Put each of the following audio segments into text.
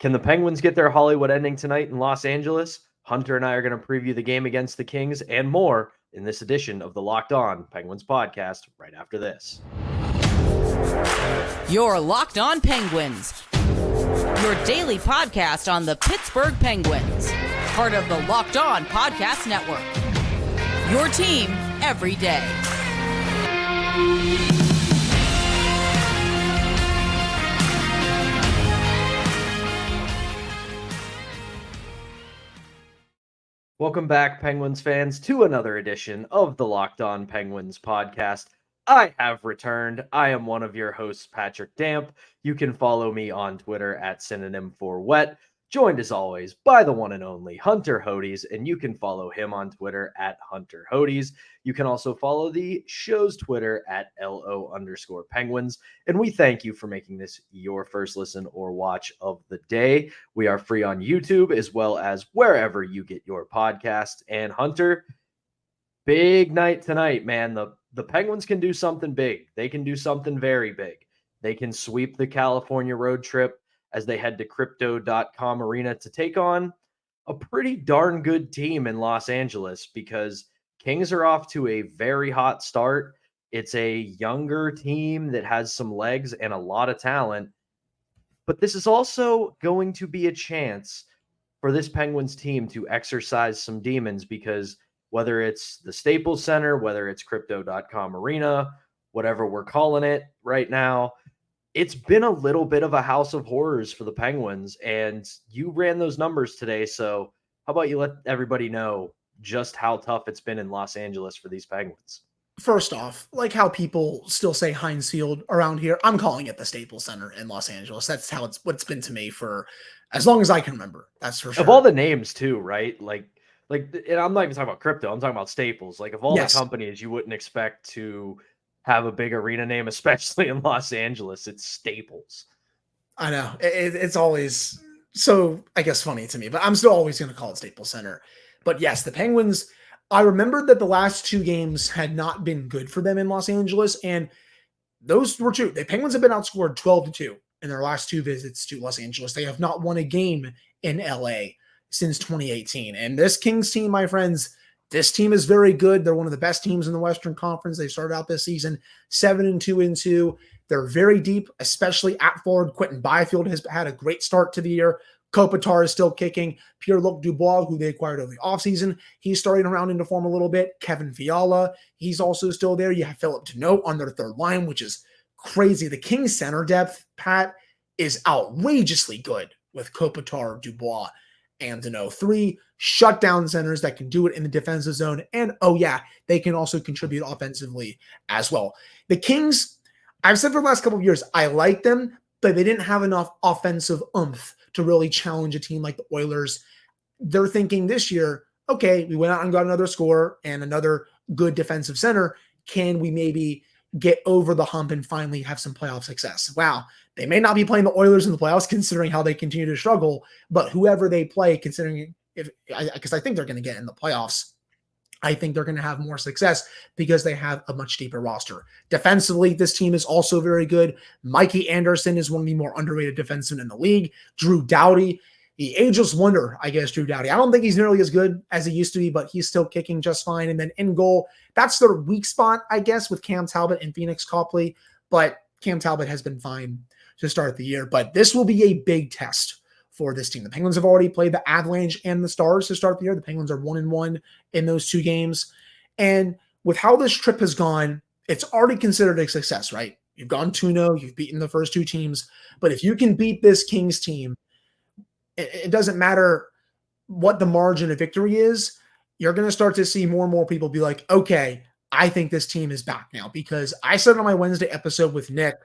Can the Penguins get their Hollywood ending tonight in Los Angeles? Hunter and I are going to preview the game against the Kings and more in this edition of the Locked On Penguins podcast right after this. You're Locked On Penguins, your daily podcast on the Pittsburgh Penguins, part of the Locked On Podcast Network, your team every day. Welcome back, Penguins fans, to another edition of the Locked On Penguins podcast. I have returned. I am one of your hosts, Patrick Damp. You can follow me on Twitter at synonym for wet. Joined as always by the one and only Hunter Hodes, and you can follow him on Twitter at Hunter Hodes. You can also follow the show's Twitter at LO_Penguins. And we thank you for making this your first listen or watch of the day. We are free on YouTube as well as wherever you get your podcast. And Hunter, big night tonight, man. The Penguins can do something big. They can do something very big. They can sweep the California road trip as they head to Crypto.com Arena to take on a pretty darn good team in Los Angeles, because Kings are off to a very hot start. It's a younger team that has some legs and a lot of talent, but this is also going to be a chance for this Penguins team to exercise some demons, because whether it's the Staples Center, whether it's Crypto.com Arena, whatever we're calling it right now, it's been a little bit of a house of horrors for the Penguins, and you ran those numbers today. So how about you let everybody know just how tough it's been in Los Angeles for these Penguins? First off, like how people still say Heinz Field around here, I'm calling it the Staples Center in Los Angeles. That's how what it's been to me for as long as I can remember. That's for sure. Of all the names too, right? Like, and I'm not even talking about crypto. I'm talking about Staples. Like, of all the companies you wouldn't expect to have a big arena name, especially in Los Angeles, it's Staples. I know. It's always so, I guess, funny to me, but I'm still always going to call it Staples Center. But yes, the Penguins, I remembered that the last two games had not been good for them in Los Angeles, and those were true. The Penguins have been outscored 12-2 in their last two visits to Los Angeles. They have not won a game in LA since 2018. And this Kings team, my friends, this team is very good. They're one of the best teams in the Western Conference. They started out this season 7-2-2. They're very deep, especially at forward. Quentin Byfield has had a great start to the year. Kopitar is still kicking. Pierre-Luc Dubois, who they acquired over the offseason, he's starting around into form a little bit. Kevin Fiala, he's also still there. You have Philip Deneau on their third line, which is crazy. The Kings center depth, Pat, is outrageously good with Kopitar, Dubois, and Deneau. Three shutdown centers that can do it in the defensive zone. And, oh yeah, they can also contribute offensively as well. The Kings, I've said for the last couple of years, I like them, but they didn't have enough offensive oomph to really challenge a team like the Oilers. They're thinking this year, okay, we went out and got another scorer and another good defensive center. Can we maybe get over the hump and finally have some playoff success? Wow. They may not be playing the Oilers in the playoffs considering how they continue to struggle, but whoever they play, considering because I think they're going to get in the playoffs, I think they're going to have more success because they have a much deeper roster. Defensively, this team is also very good. Mikey Anderson is one of the more underrated defensemen in the league. Drew Doughty, the ageless wonder, I guess, Drew Doughty. I don't think he's nearly as good as he used to be, but he's still kicking just fine. And then in goal, that's their weak spot, I guess, with Cam Talbot and Phoenix Copley. But Cam Talbot has been fine to start the year. But this will be a big test for this team. The Penguins have already played the Avalanche and the Stars to start the year. The Penguins are 1-1 in those two games. And with how this trip has gone, it's already considered a success, right? You've gone 2-0, you've beaten the first two teams. But if you can beat this Kings team, it doesn't matter what the margin of victory is, you're going to start to see more and more people be like, okay, I think this team is back now. Because I said on my Wednesday episode with Nick,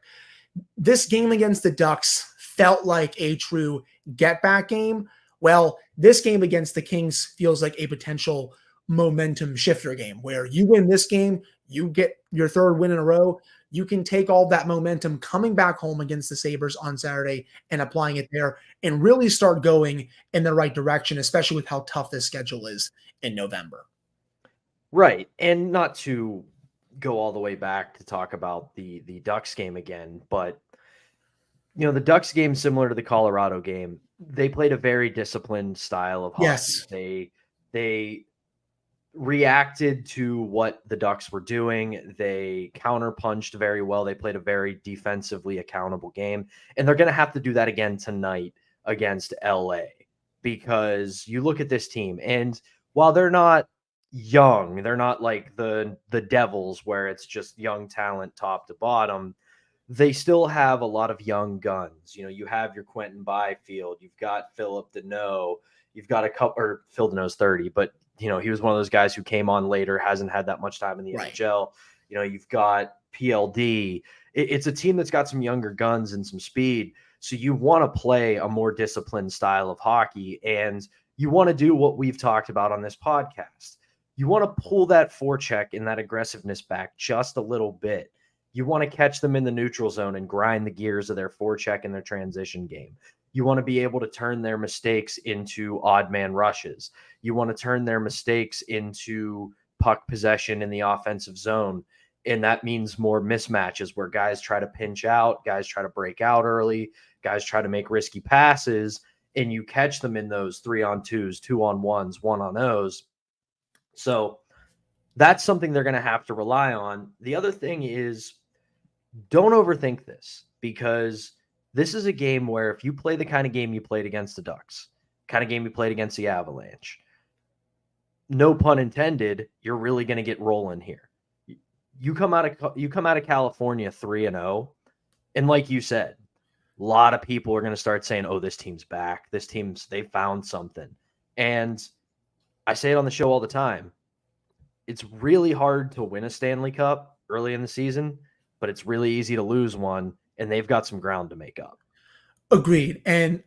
this game against the Ducks felt like a true get-back game. Well, this game against the Kings feels like a potential momentum shifter game where you win this game, you get your third win in a row, you can take all that momentum coming back home against the Sabres on Saturday and applying it there and really start going in the right direction, especially with how tough this schedule is in November. Right. And not to go all the way back to talk about the Ducks game again, but you know, the Ducks game, similar to the Colorado game, they played a very disciplined style of hockey. Yes. They reacted to what the Ducks were doing. They counterpunched very well. They played a very defensively accountable game, and they're going to have to do that again tonight against LA, because you look at this team, and while they're not young, they're not like the Devils where it's just young talent top to bottom. They still have a lot of young guns. You have your Quentin Byfield, you've got Philip Deneau, you've got a couple, or Phil Deneau's 30, but he was one of those guys who came on later, hasn't had that much time in the NHL. You've got PLD. It's a team that's got some younger guns and some speed. So you want to play a more disciplined style of hockey, and you want to do what we've talked about on this podcast. You want to pull that forecheck and that aggressiveness back just a little bit. You want to catch them in the neutral zone and grind the gears of their forecheck and their transition game. You want to be able to turn their mistakes into odd man rushes. You want to turn their mistakes into puck possession in the offensive zone. And that means more mismatches where guys try to pinch out, guys try to break out early, guys try to make risky passes, and you catch them in those 3-on-2s, 2-on-1s, 1-on-0s. So that's something they're going to have to rely on. The other thing is, don't overthink this, because this is a game where if you play the kind of game you played against the Ducks, kind of game you played against the Avalanche, no pun intended, you're really going to get rolling here. You come out of California 3-0, and like you said, a lot of people are going to start saying, "Oh, this team's back. They found something." And I say it on the show all the time. It's really hard to win a Stanley Cup early in the season, but it's really easy to lose one, and they've got some ground to make up. Agreed. And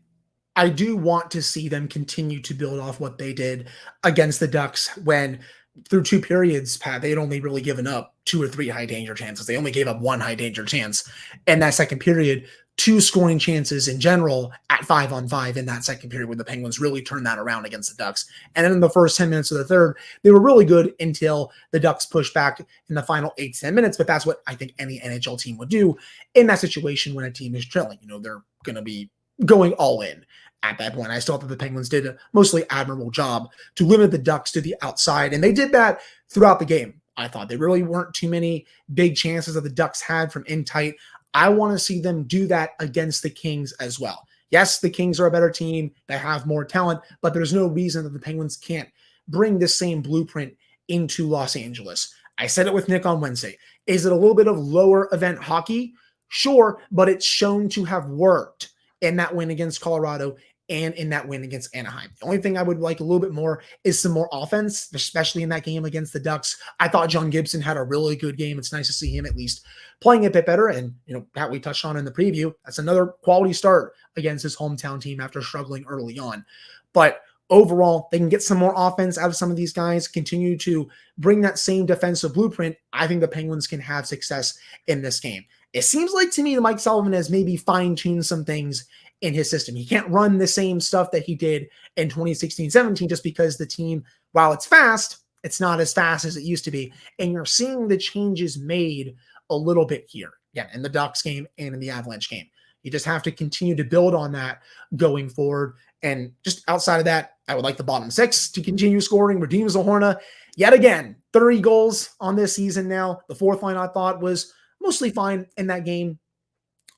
I do want to see them continue to build off what they did against the Ducks when, through two periods, Pat, they had only really given up 2 or 3 high danger chances. They only gave up 1 high danger chance. In that second period, 2 scoring chances in general at 5-on-5 in that second period, when the Penguins really turned that around against the Ducks. And then in the first 10 minutes of the third, they were really good until the Ducks pushed back in the final 8 to 10 minutes. But that's what I think any NHL team would do in that situation when a team is trailing. They're going to be going all in at that point. I still thought the Penguins did a mostly admirable job to limit the Ducks to the outside, and they did that throughout the game. I thought there really weren't too many big chances that the Ducks had from in tight. I want to see them do that against the Kings as well. Yes, the Kings are a better team. They have more talent, but there's no reason that the Penguins can't bring this same blueprint into Los Angeles. I said it with Nick on Wednesday. Is it a little bit of lower event hockey? Sure, but it's shown to have worked in that win against Colorado and in that win against Anaheim. The only thing I would like a little bit more is some more offense, especially in that game against the Ducks. I thought John Gibson had a really good game. It's nice to see him at least playing a bit better. And, Pat, we touched on in the preview, that's another quality start against his hometown team after struggling early on. But overall, they can get some more offense out of some of these guys, continue to bring that same defensive blueprint. I think the Penguins can have success in this game. It seems like to me that Mike Sullivan has maybe fine-tuned some things in his system. He can't run the same stuff that he did in 2016-17 just because the team, while it's fast, it's not as fast as it used to be. And you're seeing the changes made a little bit here. Yeah, in the Ducks game and in the Avalanche game. You just have to continue to build on that going forward. And just outside of that, I would like the bottom 6 to continue scoring. Radim Zohorna, yet again, 30 goals on this season now. The fourth line I thought was mostly fine in that game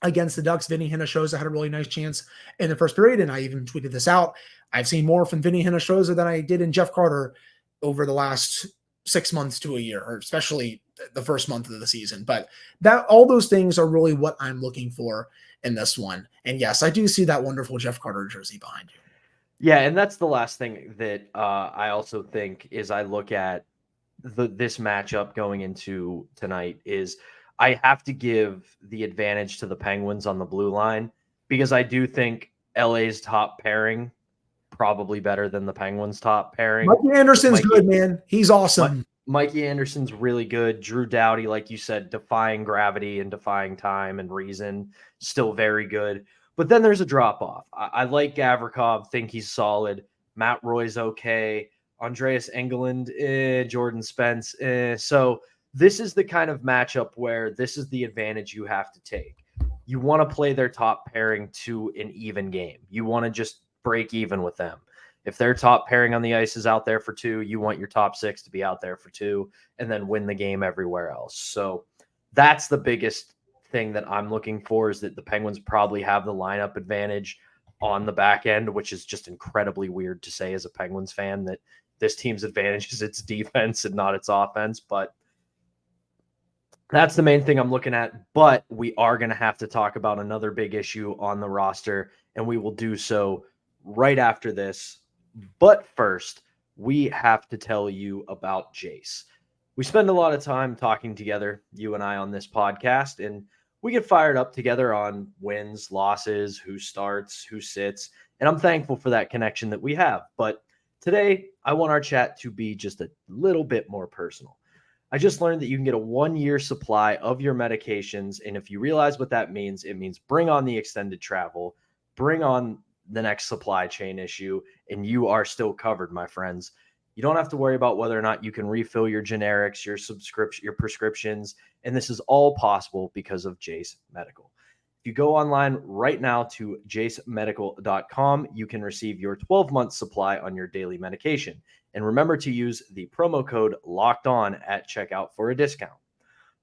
against the Ducks. Vinny Hinachosha had a really nice chance in the first period, and I even tweeted this out. I've seen more from Vinny Hinachosha than I did in Jeff Carter over the last 6 months to a year, or especially the first month of the season. But that all those things are really what I'm looking for in this one. And yes, I do see that wonderful Jeff Carter jersey behind you. Yeah, and that's the last thing that I also think is I look at this matchup going into tonight is I have to give the advantage to the Penguins on the blue line, because I do think LA's top pairing probably better than the Penguins' top pairing. Mikey Anderson's good, man. He's awesome. Mikey Anderson's really good. Drew Doughty, like you said, defying gravity and defying time and reason, still very good. But then there's a drop-off. I like Gavrikov, think he's solid. Matt Roy's okay. Andreas Engeland, Jordan Spence. So this is the kind of matchup where this is the advantage you have to take. you want to play their top pairing to an even game. You want to just break even with them. If their top pairing on the ice is out there for 2, you want your top 6 to be out there for 2 and then win the game everywhere else. So that's the biggest thing that I'm looking for, is that the Penguins probably have the lineup advantage on the back end, which is just incredibly weird to say as a Penguins fan, that this team's advantage is its defense and not its offense. But that's the main thing I'm looking at. But we are going to have to talk about another big issue on the roster, and we will do so right after this. But first, we have to tell you about Jace. We spend a lot of time talking together, you and I, on this podcast, and we get fired up together on wins, losses, who starts, who sits, and I'm thankful for that connection that we have. But today, I want our chat to be just a little bit more personal. I just learned that you can get a 1-year supply of your medications, and if you realize what that means, it means bring on the extended travel, bring on the next supply chain issue, and you are still covered, my friends. You don't have to worry about whether or not you can refill your generics, your subscription, your prescriptions, and this is all possible because of Jace Medical. If you go online right now to jacemedical.com, you can receive your 12-month supply on your daily medication. And remember to use the promo code LOCKEDON at checkout for a discount.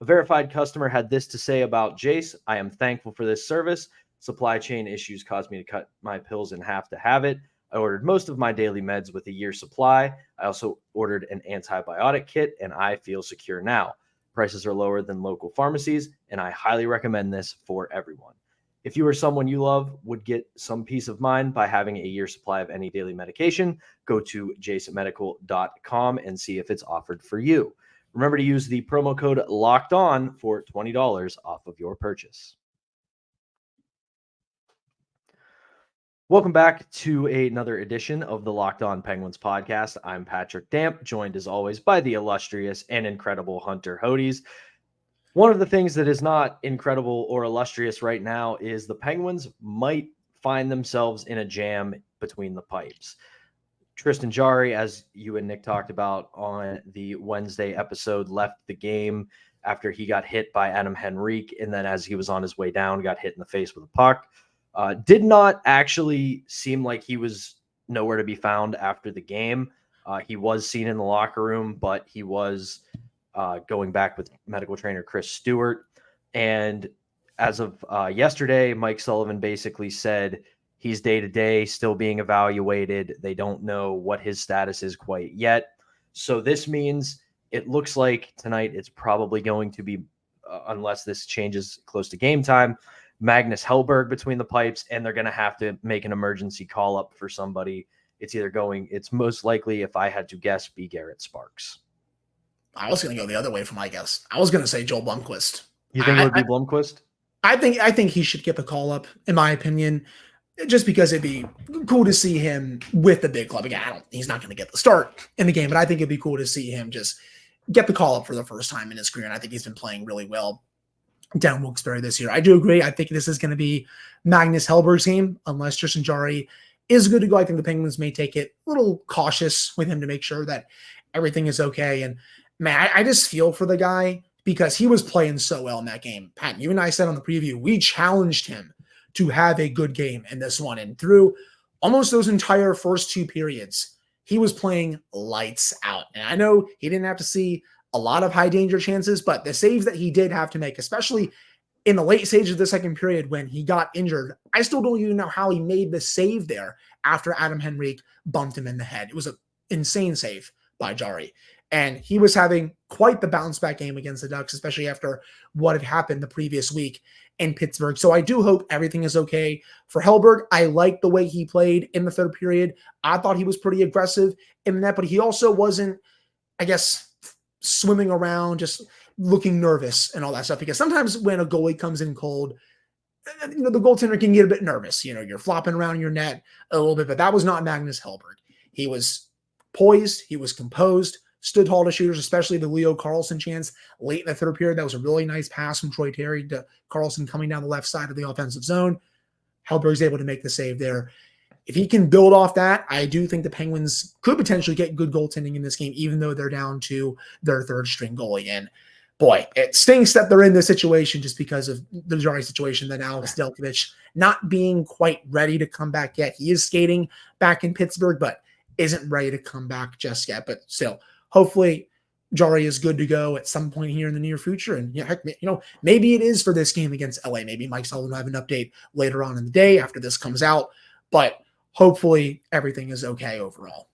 A verified customer had this to say about Jace: "I am thankful for this service. Supply chain issues caused me to cut my pills in half to have it. I ordered most of my daily meds with a year supply. I also ordered an antibiotic kit, and I feel secure now. Prices are lower than local pharmacies, and I highly recommend this for everyone." If you or someone you love would get some peace of mind by having a year supply of any daily medication, go to jacemedical.com and see if it's offered for you. Remember to use the promo code LOCKEDON for $20 off of your purchase. Welcome back to another edition of the Locked On Penguins podcast. I'm Patrick Damp, joined as always by the illustrious and incredible Hunter Hodes. One of the things that is not incredible or illustrious right now is the Penguins might find themselves in a jam between the pipes. Tristan Jarry, as you and Nick talked about on the Wednesday episode, left the game after he got hit by Adam Henrique, and then as he was on his way down, got hit in the face with a puck. Did not actually seem like he was nowhere to be found after the game. He was seen in the locker room, but he was going back with medical trainer Chris Stewart. And as of yesterday, Mike Sullivan basically said he's day-to-day, still being evaluated. They don't know what his status is quite yet. So this means it looks like tonight it's probably going to be, unless this changes close to game time, Magnus Hellberg between the pipes, and they're going to have to make an emergency call up for somebody. It's most likely, if I had to guess, be Garrett Sparks. I was going to go the other way for my guess. I was going to say Joel Blomqvist. You think it would be Blomqvist? I think he should get the call up, in my opinion, just because it'd be cool to see him with the big club. Again, he's not going to get the start in the game, but I think it'd be cool to see him just get the call up for the first time in his career. And I think he's been playing really well down Wilkes-Barre this year. I do agree. I think this is going to be Magnus Hellberg's game, unless Tristan Jarry is good to go. I think the Penguins may take it a little cautious with him to make sure that everything is okay. And man, I just feel for the guy because he was playing so well in that game. Pat, you and I said on the preview, we challenged him to have a good game in this one. And through almost those entire first 2 periods, he was playing lights out. And I know he didn't have to see a lot of high danger chances, but the saves that he did have to make, especially in the late stage of the second period when he got injured, I still don't even know how he made the save there after Adam Henrique bumped him in the head. It was an insane save by Jarry. And he was having quite the bounce back game against the Ducks, especially after what had happened the previous week in Pittsburgh. So I do hope everything is okay for Hellberg. I like the way he played in the third period. I thought he was pretty aggressive in that, but he also wasn't, I guess, swimming around, just looking nervous and all that stuff. Because sometimes when a goalie comes in cold, the goaltender can get a bit nervous. You're flopping around your net a little bit, but that was not Magnus Hellberg. He was poised. He was composed, stood tall to shooters, especially the Leo Carlson chance late in the third period. That was a really nice pass from Troy Terry to Carlson coming down the left side of the offensive zone. Hellberg's able to make the save there. If he can build off that, I do think the Penguins could potentially get good goaltending in this game, even though they're down to their third string goalie. And boy, it stinks that they're in this situation just because of the Jarry situation, that Alex Delkovich not being quite ready to come back yet. He is skating back in Pittsburgh, but isn't ready to come back just yet. But still, hopefully Jarry is good to go at some point here in the near future. And heck, maybe it is for this game against LA. Maybe Mike Sullivan will have an update later on in the day after this comes out. But hopefully everything is okay overall.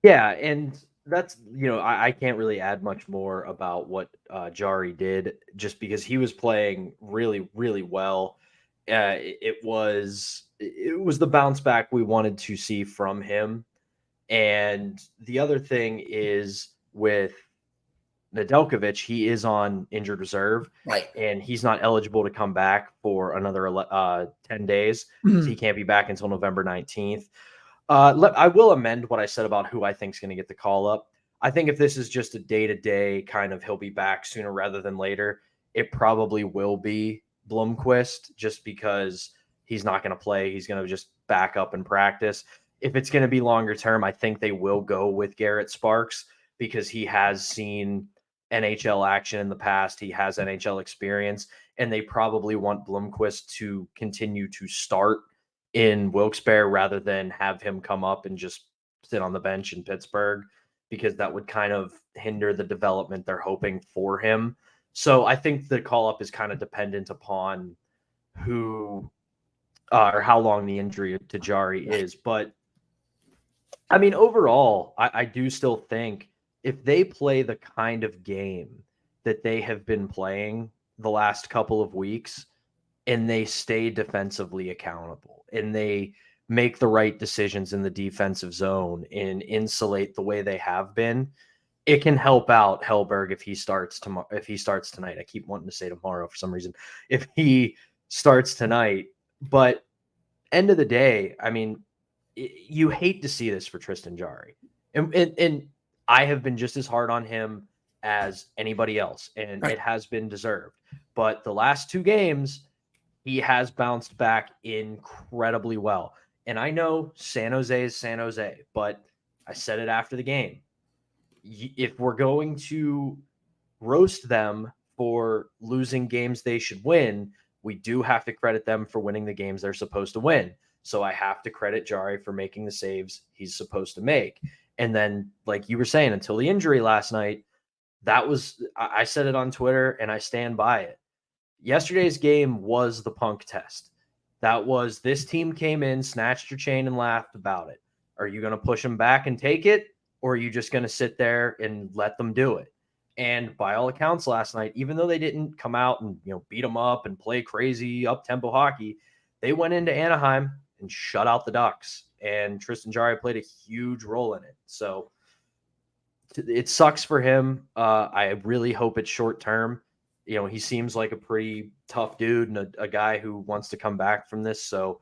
Yeah, and that's, I can't really add much more about what Jarry did, just because he was playing really, really well. It was the bounce back we wanted to see from him. And the other thing is with Nedeljkovic, he is on injured reserve, right? And he's not eligible to come back for another 10 days. Mm-hmm. So he can't be back until November 19th. I will amend what I said about who I think is going to get the call up. I think if this is just a day-to-day kind of, he'll be back sooner rather than later, it probably will be Blomqvist, just because he's not going to play. He's going to just back up and practice. If it's going to be longer term, I think they will go with Garrett Sparks, because he has seen NHL action in the past. He has NHL experience, and they probably want Blomqvist to continue to start in Wilkes-Barre rather than have him come up and just sit on the bench in Pittsburgh, because that would kind of hinder the development they're hoping for him. So I think the call up is kind of dependent upon who or how long the injury to Jarry is. But I mean, overall, I do still think if they play the kind of game that they have been playing the last couple of weeks, and they stay defensively accountable, and they make the right decisions in the defensive zone and insulate the way they have been, it can help out Hellberg if he starts tonight. I keep wanting to say tomorrow for some reason. If he starts tonight, but end of the day, I mean, you hate to see this for Tristan Jarry, and I have been just as hard on him as anybody else, and It has been deserved. But the last two games, he has bounced back incredibly well. And I know San Jose is San Jose, but I said it after the game. If we're going to roast them for losing games they should win, we do have to credit them for winning the games they're supposed to win. So I have to credit Jarry for making the saves he's supposed to make. And then, like you were saying, until the injury last night, I said it on Twitter and I stand by it. Yesterday's game was the punk test. That was, this team came in, snatched your chain, and laughed about it. Are you going to push them back and take it, or are you just going to sit there and let them do it? And by all accounts last night, even though they didn't come out and beat them up and play crazy up-tempo hockey, they went into Anaheim and shut out the Ducks. And Tristan Jarry played a huge role in it. So it sucks for him. I really hope it's short term. He seems like a pretty tough dude and a guy who wants to come back from this. So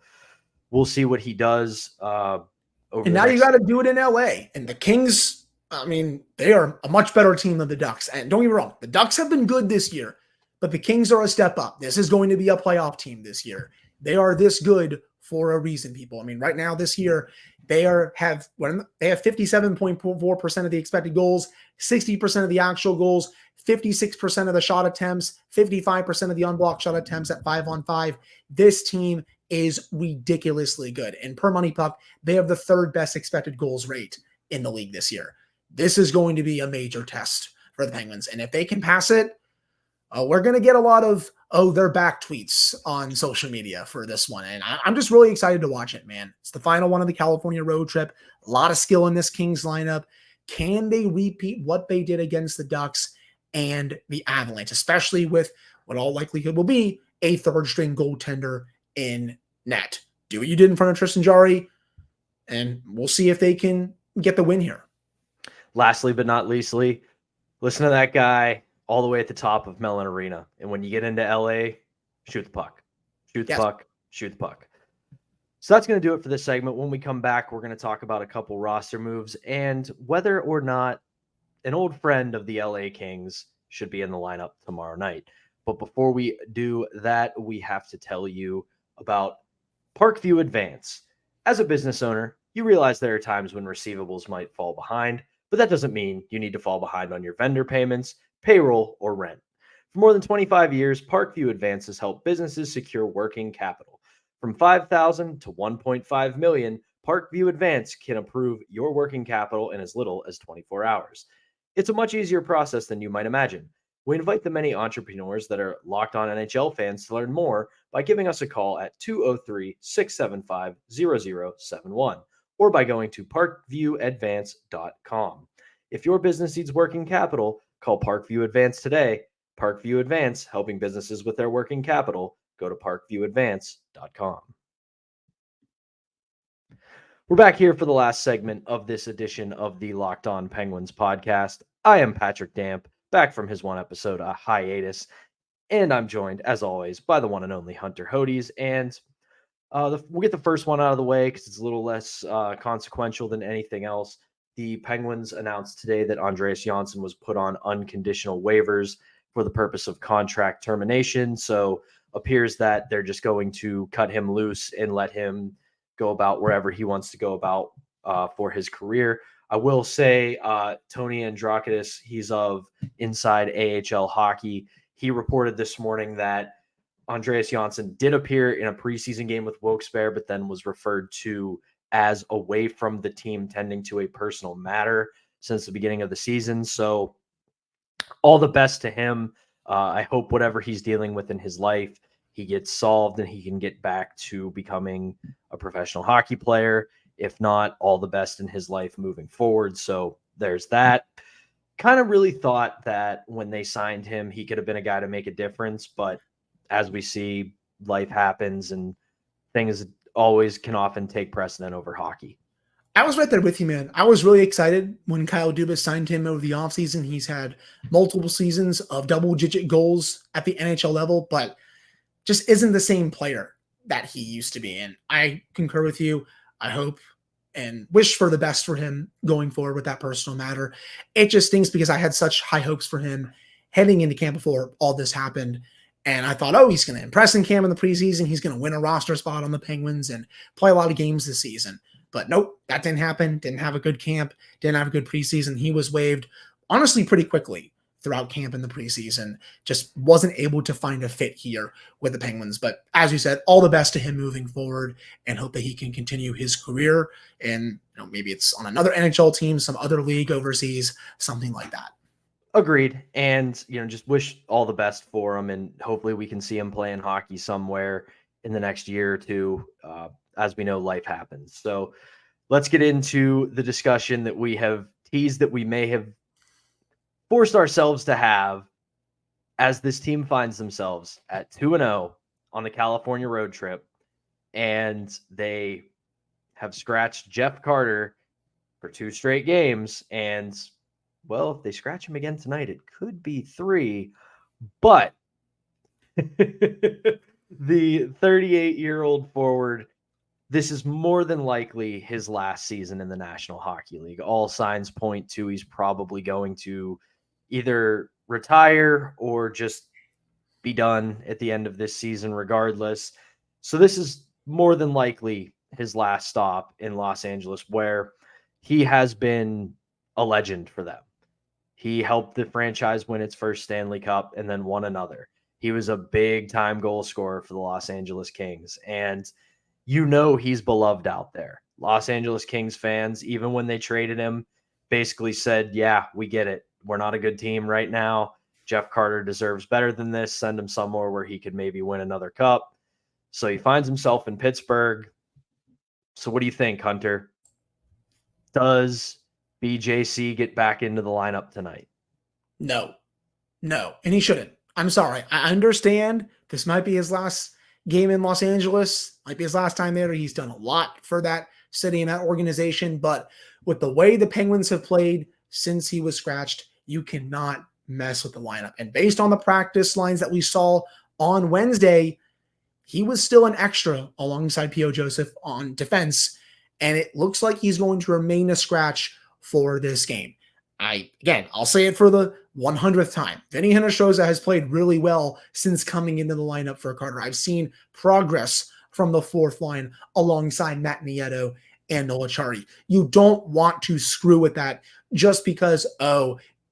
we'll see what he does. And now you got to do it in LA. And the Kings, I mean, they are a much better team than the Ducks. And don't get me wrong, the Ducks have been good this year, but the Kings are a step up. This is going to be a playoff team this year. They are this good for a reason, people. I mean, right now this year, they have 57.4% of the expected goals, 60% of the actual goals, 56% of the shot attempts, 55% of the unblocked shot attempts at 5-on-5. This team is ridiculously good. And per Money Puck, they have the third best expected goals rate in the league this year. This is going to be a major test for the Penguins. And if they can pass it, we're going to get a lot of, they're back tweets on social media for this one. And I'm just really excited to watch it, man. It's the final one of the California road trip. A lot of skill in this Kings lineup. Can they repeat what they did against the Ducks and the Avalanche, especially with what all likelihood will be a third-string goaltender in net? Do what you did in front of Tristan Jarry, and we'll see if they can get the win here. Lastly, but not leastly, listen to that guy all the way at the top of Mellon Arena. And when you get into LA, shoot the puck. Shoot the puck. Shoot the puck. So that's going to do it for this segment. When we come back, we're going to talk about a couple roster moves and whether or not an old friend of the LA Kings should be in the lineup tomorrow night. But before we do that, we have to tell you about Parkview Advance. As a business owner, you realize there are times when receivables might fall behind, but that doesn't mean you need to fall behind on your vendor payments, payroll, or rent. For more than 25 years, Parkview Advance has helped businesses secure working capital. From $5,000 to $1.5 million, Parkview Advance can approve your working capital in as little as 24 hours. It's a much easier process than you might imagine. We invite the many entrepreneurs that are locked on NHL fans to learn more by giving us a call at 203-675-0071 or by going to parkviewadvance.com. If your business needs working capital, call Parkview Advance today. Parkview Advance, helping businesses with their working capital. Go to parkviewadvance.com. We're back here for the last segment of this edition of the Locked On Penguins podcast. I am Patrick Damp, back from his one episode hiatus, and I'm joined, as always, by the one and only Hunter Hodes. And we'll get the first one out of the way because it's a little less consequential than anything else. The Penguins announced today that Andreas Johnsson was put on unconditional waivers for the purpose of contract termination. So appears that they're just going to cut him loose and let him go about wherever he wants to go about for his career. I will say Tony Androkidis, he's of Inside AHL Hockey. He reported this morning that Andreas Johnsson did appear in a preseason game with Wilkes-Barre, but then was referred to as away from the team tending to a personal matter since the beginning of the season. So all the best to him. I hope whatever he's dealing with in his life, he gets solved and he can get back to becoming a professional hockey player. If not, all the best in his life moving forward. So there's that. Kind of really thought that when they signed him, he could have been a guy to make a difference. But as we see, life happens and things always can often take precedent over hockey. I was right there with you, man. I was really excited when Kyle Dubas signed him over the offseason. He's had multiple seasons of double-digit goals at the NHL level, but just isn't the same player that he used to be. And I concur with you. I hope and wish for the best for him going forward with that personal matter. It just stinks because I had such high hopes for him heading into camp before all this happened. And I thought, oh, he's going to impress in camp in the preseason. He's going to win a roster spot on the Penguins and play a lot of games this season. But nope, that didn't happen. Didn't have a good camp. Didn't have a good preseason. He was waived, honestly, pretty quickly throughout camp in the preseason. Just wasn't able to find a fit here with the Penguins. But as you said, all the best to him moving forward and hope that he can continue his career. And maybe it's on another NHL team, some other league overseas, something like that. Agreed. And, just wish all the best for him. And hopefully we can see him playing hockey somewhere in the next year or two. As we know, life happens. So let's get into the discussion that we have teased that we may have forced ourselves to have as this team finds themselves at 2-0 on the California road trip. And they have scratched Jeff Carter for 2 straight games. And, well, if they scratch him again tonight, it could be 3. But the 38-year-old forward, this is more than likely his last season in the National Hockey League. All signs point to he's probably going to either retire or just be done at the end of this season regardless. So this is more than likely his last stop in Los Angeles, where he has been a legend for them. He helped the franchise win its first Stanley Cup and then won another. He was a big-time goal scorer for the Los Angeles Kings, and he's beloved out there. Los Angeles Kings fans, even when they traded him, basically said, yeah, we get it. We're not a good team right now. Jeff Carter deserves better than this. Send him somewhere where he could maybe win another cup. So he finds himself in Pittsburgh. So what do you think, Hunter? Does BJC get back into the lineup tonight? No. And he shouldn't. I'm sorry. I understand this might be his last game in Los Angeles, might be his last time there. He's done a lot for that city and that organization, but with the way the Penguins have played since he was scratched, you cannot mess with the lineup. And based on the practice lines that we saw on Wednesday, he was still an extra alongside P.O. Joseph on defense, and it looks like he's going to remain a scratch for this game. I'll say it for the 100th time. Vinny Hinostroza has played really well since coming into the lineup for Carter. I've seen progress from the fourth line alongside Matt Nieto and Noah Chari. You don't want to screw with that just because,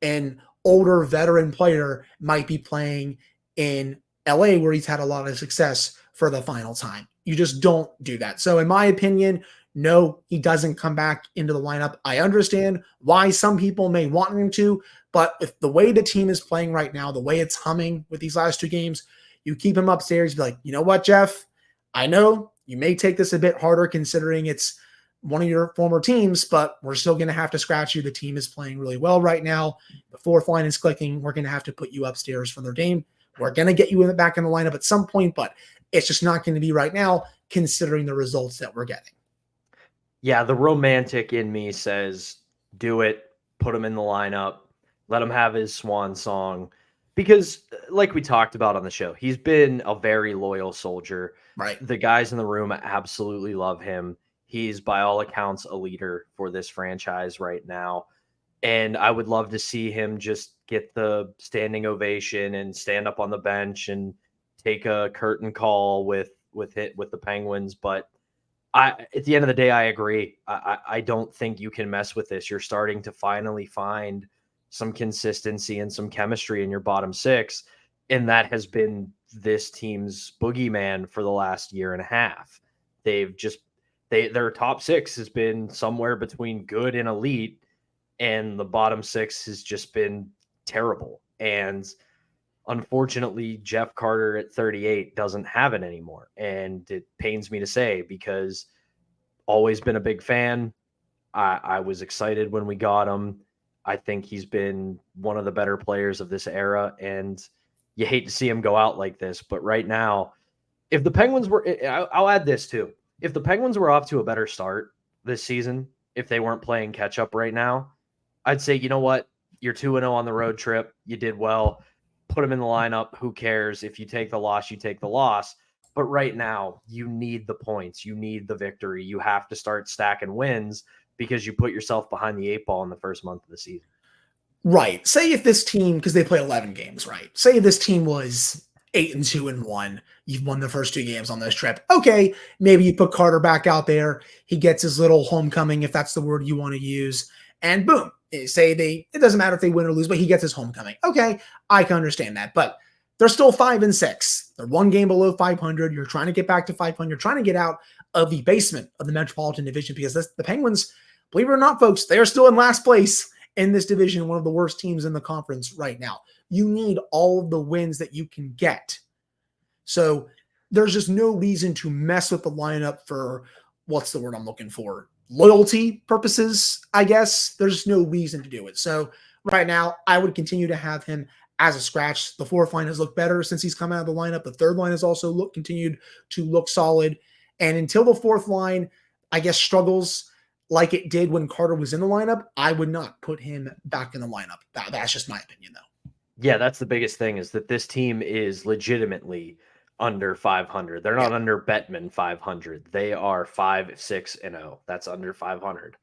in older veteran player might be playing in LA where he's had a lot of success for the final time. You just don't do that. So in my opinion, no, he doesn't come back into the lineup. I understand why some people may want him to, but if the way the team is playing right now, the way it's humming with these last 2 games, you keep him upstairs, be like, you know what, Jeff? I know you may take this a bit harder considering it's one of your former teams, but we're still going to have to scratch you. The team is playing really well right now. The 4th line is clicking. We're going to have to put you upstairs for their game. We're going to get you back in the lineup at some point, but it's just not going to be right now considering the results that we're getting. Yeah, the romantic in me says do it, put him in the lineup, let him have his swan song. Because, like we talked about on the show, he's been a very loyal soldier. Right. The guys in the room absolutely love him. He's, by all accounts, a leader for this franchise right now. And I would love to see him just get the standing ovation and stand up on the bench and take a curtain call with the Penguins. But at the end of the day, I agree. I don't think you can mess with this. You're starting to finally find some consistency and some chemistry in your bottom 6. And that has been this team's boogeyman for the last year and a half. Their top 6 has been somewhere between good and elite, and the bottom 6 has just been terrible. And unfortunately, Jeff Carter at 38 doesn't have it anymore. And it pains me to say, because always been a big fan. I was excited when we got him. I think he's been one of the better players of this era, and you hate to see him go out like this. But right now, if the Penguins were, I'll add this too. If the Penguins were off to a better start this season, if they weren't playing catch up right now, I'd say, you know what? You're 2-0 on the road trip. You did well. Put him in the lineup. Who cares? If you take the loss, you take the loss. But right now, you need the points. You need the victory. You have to start stacking wins because you put yourself behind the 8 ball in the first month of the season. Right. Say if this team, because they play 11 games, right? Say if this team was 8-2-1, you've won the first 2 games on this trip. Okay, maybe you put Carter back out there. He gets his little homecoming, if that's the word you want to use, and boom. It doesn't matter if they win or lose, but he gets his homecoming. Okay, I can understand that, but they're still 5-6. They're 1 game below 500. You're trying to get back to 500. You're trying to get out of the basement of the Metropolitan Division because the Penguins, believe it or not, folks, they are still in last place in this division, one of the worst teams in the conference right now. You need all of the wins that you can get. So there's just no reason to mess with the lineup for, what's the word I'm looking for? Loyalty purposes, I guess. There's no reason to do it. So right now, I would continue to have him as a scratch. The 4th line has looked better since he's come out of the lineup. The 3rd line has also continued to look solid. And until the 4th line, I guess, struggles like it did when Carter was in the lineup, I would not put him back in the lineup. That's just my opinion, though. Yeah, that's the biggest thing, is that this team is legitimately under 500. They're not under Bettman 500. They are 5-6-0. That's under 500.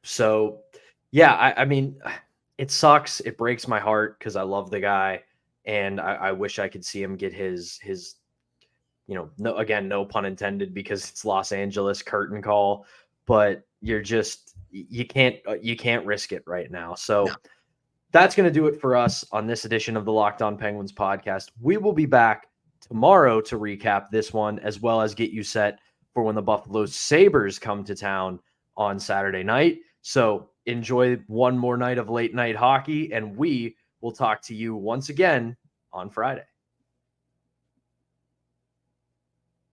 So, yeah, I mean, it sucks. It breaks my heart because I love the guy, and I wish I could see him get his no pun intended, because it's Los Angeles, curtain call. But you can't risk it right now. So that's going to do it for us on this edition of the Locked On Penguins podcast. We will be back tomorrow to recap this one, as well as get you set for when the Buffalo Sabres come to town on Saturday night. So enjoy one more night of late night hockey, and we will talk to you once again on Friday.